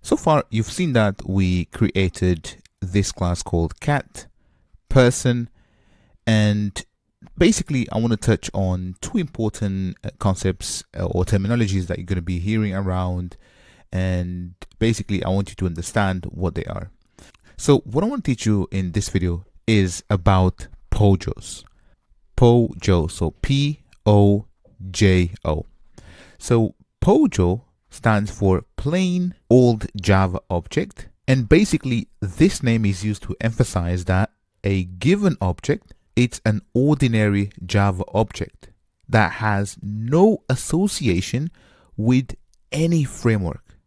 So far, you've seen that we created this class called cat, person, and basically I want to touch on two important concepts or terminologies that you're going to be hearing around, and basically I want you to understand what they are. So what I want to teach you in this video is about POJOs. POJO, so P-O-J-O. So POJO stands for plain old Java object, and basically this name is used to emphasize that a given object, it's an ordinary Java object that has no association with any framework.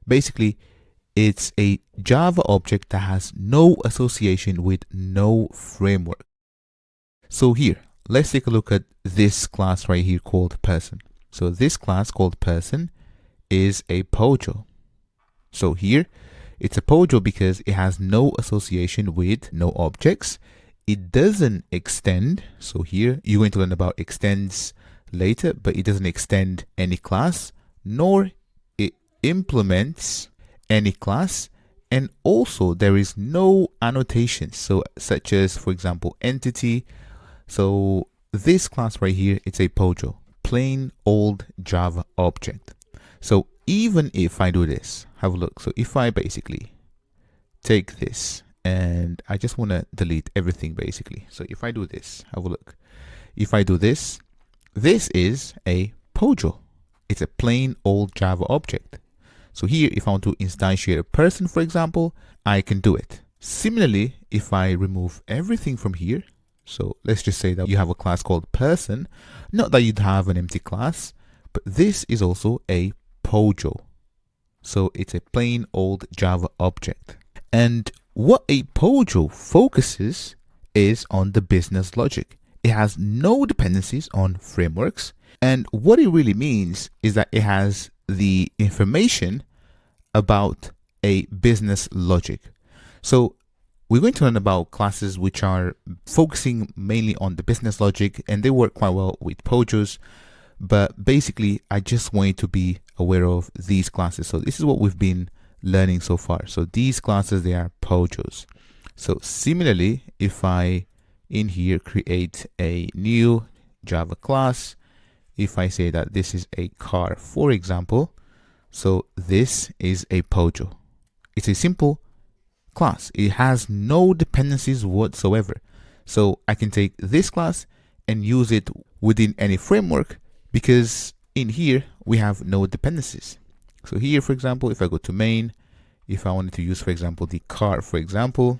Basically, it's a Java object that has no association with no framework. So here, let's take a look at this class right here called person. So this class called person is a POJO. So here, it's a POJO because it has no association with no objects. It doesn't extend. So here, you're going to learn about extends later, but it doesn't extend any class, nor it implements any class. And also there is no annotations, so such as, for example, entity. So this class right here, it's a POJO, plain old Java object. So even if I do this, have a look. So if I basically take this and I just want to delete everything basically. So if I do this, have a look. If I do this, this is a POJO. It's a plain old Java object. So here, if I want to instantiate a person, for example, I can do it. Similarly, if I remove everything from here, so let's just say that you have a class called person, not that you'd have an empty class, but this is also a POJO. So it's a plain old Java object. And what a POJO focuses is on the business logic. It has no dependencies on frameworks. And what it really means is that it has the information about a business logic. So we're going to learn about classes which are focusing mainly on the business logic, and they work quite well with POJOs. But basically, I just want you to be aware of these classes. So this is what we've been learning so far. So these classes, they are POJOs. So similarly, if I in here create a new Java class, if I say that this is a car, for example, so this is a POJO. It's a simple class. It has no dependencies whatsoever. So I can take this class and use it within any framework because in here we have no dependencies. So here, for example, if I go to main, if I wanted to use, for example, the car, for example,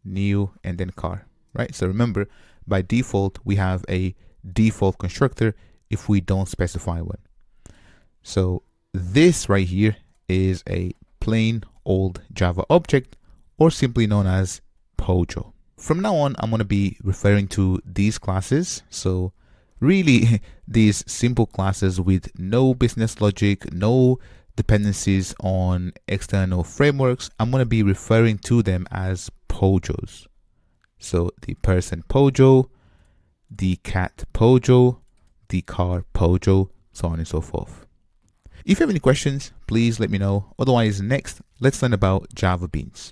new and then car, right? So remember, by default, we have a default constructor if we don't specify one. So this right here is a plain old Java object, or simply known as POJO. From now on, I'm going to be referring to these classes. So really these simple classes with no business logic, no dependencies on external frameworks, I'm going to be referring to them as POJOs. So the person POJO, the cat POJO, the car POJO, so on and so forth. If you have any questions, please let me know. Otherwise, next, let's learn about Java Beans.